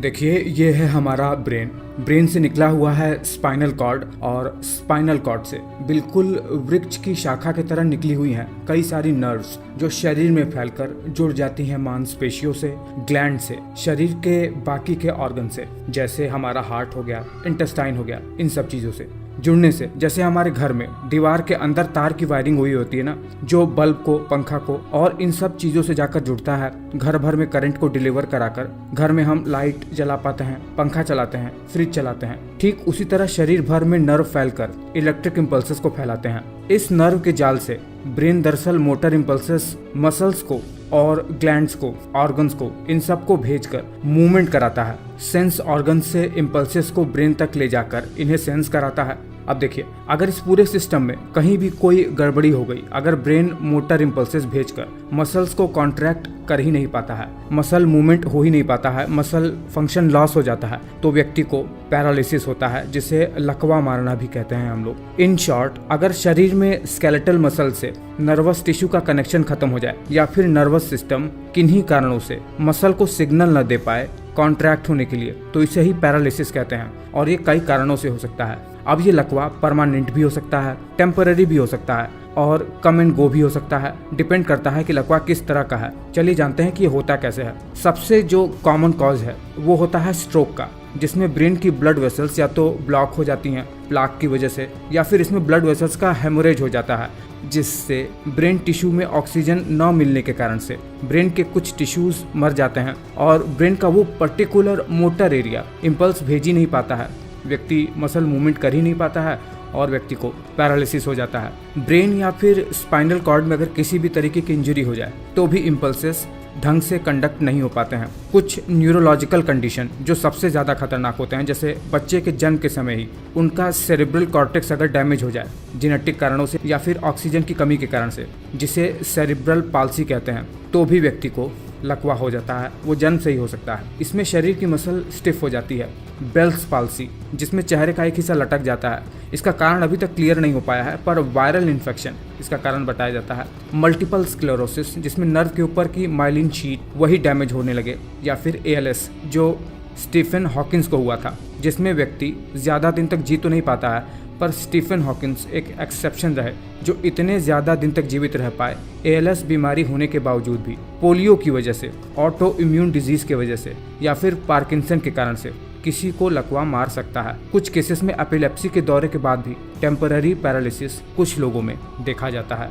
देखिए, ये है हमारा ब्रेन से निकला हुआ है स्पाइनल कॉर्ड, और स्पाइनल कॉर्ड से बिल्कुल वृक्ष की शाखा की तरह निकली हुई हैं कई सारी नर्व्स जो शरीर में फैलकर जुड़ जाती हैं मांसपेशियों से, ग्लैंड से, शरीर के बाकी के ऑर्गन से, जैसे हमारा हार्ट हो गया, इंटेस्टाइन हो गया, इन सब चीजों से जुड़ने से। जैसे हमारे घर में दीवार के अंदर तार की वायरिंग हुई होती है ना, जो बल्ब को, पंखा को और इन सब चीजों से जाकर जुड़ता है, घर भर में करंट को डिलीवर कराकर घर में हम लाइट जला पाते हैं, पंखा चलाते हैं, फ्रिज चलाते हैं। ठीक उसी तरह शरीर भर में नर्व फैलकर इलेक्ट्रिक इम्पल्सेस को फैलाते हैं। इस नर्व के जाल से ब्रेन दरअसल मोटर इम्पल्सेस मसल्स को और ग्लैंड्स को, ऑर्गन्स को, इन सब को भेजकर मूवमेंट कराता है। सेंस ऑर्गन से इम्पल्सेस को ब्रेन तक ले जाकर इन्हें सेंस कराता है। अब देखिए, अगर इस पूरे सिस्टम में कहीं भी कोई गड़बड़ी हो गई, अगर ब्रेन मोटर इम्पल्सेस भेजकर मसल्स को कॉन्ट्रैक्ट कर ही नहीं पाता है, मसल मूवमेंट हो ही नहीं पाता है, मसल फंक्शन लॉस हो जाता है, तो व्यक्ति को पैरालिसिस होता है, जिसे लकवा मारना भी कहते हैं हम लोग। इन शॉर्ट, अगर शरीर में स्केलेटल मसल से नर्वस टिश्यू का कनेक्शन खत्म हो जाए, या फिर नर्वस सिस्टम किन्हीं कारणों से मसल को सिग्नल न दे पाए कॉन्ट्रैक्ट होने के लिए, तो इसे ही पैरालिसिस कहते हैं। और ये कई कारणों से हो सकता है। अब ये लकवा परमानेंट भी हो सकता है, टेम्पररी भी हो सकता है, और कम एंड गो भी हो सकता है। डिपेंड करता है कि लकवा किस तरह का है। चलिए जानते हैं कि ये होता कैसे है। सबसे जो कॉमन कॉज है वो होता है स्ट्रोक का, जिसमें ब्रेन की ब्लड वेसल्स या तो ब्लॉक हो जाती हैं प्लाक की वजह से, या फिर इसमें ब्लड वेसल्स का हेमोरेज हो जाता है, जिससे ब्रेन टिश्यू में ऑक्सीजन न मिलने के कारण से ब्रेन के कुछ टिश्यूज मर जाते हैं, और ब्रेन का वो पर्टिकुलर मोटर एरिया इम्पल्स भेज ही नहीं पाता है, व्यक्ति मसल मूवमेंट कर ही नहीं पाता है, और व्यक्ति को पैरालिसिस हो जाता है। ब्रेन या फिर स्पाइनल कॉर्ड में अगर किसी भी तरीके की इंजरी हो जाए तो भी इम्पल्सेस ढंग से कंडक्ट नहीं हो पाते हैं। कुछ न्यूरोलॉजिकल कंडीशन जो सबसे ज़्यादा खतरनाक होते हैं, जैसे बच्चे के जन्म के समय ही उनका सेरेब्रल कॉर्टेक्स अगर डैमेज हो जाए जेनेटिक कारणों से या फिर ऑक्सीजन की कमी के कारण से, जिसे सेरेब्रल पाल्सी कहते हैं, तो भी व्यक्ति को लकवा हो जाता है। वो जन्म से ही हो सकता है। इसमें शरीर की मसल स्टिफ हो जाती है। बेल्स पाल्सी, जिसमें चेहरे का एक हिस्सा लटक जाता है, इसका कारण अभी तक क्लियर नहीं हो पाया है, पर वायरल इन्फेक्शन इसका कारण बताया जाता है। मल्टीपल स्क्लेरोसिस, जिसमें नर्व के ऊपर की माइलिन शीट वही डैमेज होने लगे, या फिर ALS जो स्टीफन हॉकिंस को हुआ था, जिसमें व्यक्ति ज़्यादा दिन तक जी तो नहीं पाता है, पर स्टीफन हॉकिंस एक एक्सेप्शन रहे जो इतने ज़्यादा दिन तक जीवित रह पाए ALS बीमारी होने के बावजूद भी। पोलियो की वजह से, ऑटो इम्यून डिजीज़ की वजह से, या फिर पार्किंसन के कारण से किसी को लकवा मार सकता है। कुछ केसेस में एपिलेप्सी के दौरे के बाद भी टेम्पररी पैरालिसिस कुछ लोगों में देखा जाता है,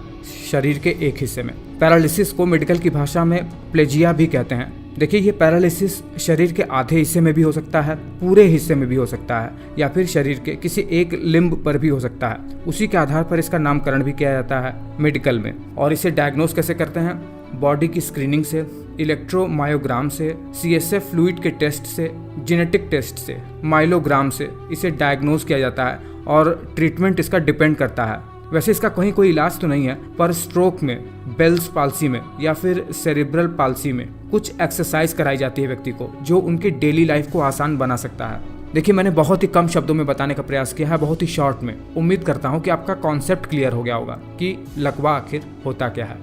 शरीर के एक हिस्से में। पैरालिसिस को मेडिकल की भाषा में प्लेजिया भी कहते हैं। देखिए, ये पैरालिसिस शरीर के आधे हिस्से में भी हो सकता है, पूरे हिस्से में भी हो सकता है, या फिर शरीर के किसी एक लिम्ब पर भी हो सकता है। उसी के आधार पर इसका नामकरण भी किया जाता है मेडिकल में। और इसे डायग्नोस कैसे करते हैं? बॉडी की स्क्रीनिंग से, इलेक्ट्रोमायोग्राम से, CSF फ्लूइड के टेस्ट से, जेनेटिक टेस्ट से, माइलोग्राम से इसे डायग्नोस किया जाता है, और ट्रीटमेंट इसका डिपेंड करता है। वैसे इसका कहीं कोई इलाज तो नहीं है, पर स्ट्रोक में, बेल्स पाल्सी में या फिर सेरेब्रल पाल्सी में कुछ एक्सरसाइज कराई जाती है व्यक्ति को, जो उनकी डेली लाइफ को आसान बना सकता है। देखिए, मैंने बहुत ही कम शब्दों में बताने का प्रयास किया है, बहुत ही शॉर्ट में। उम्मीद करता हूँ कि आपका कॉन्सेप्ट क्लियर हो गया होगा कि लकवा आखिर होता क्या है।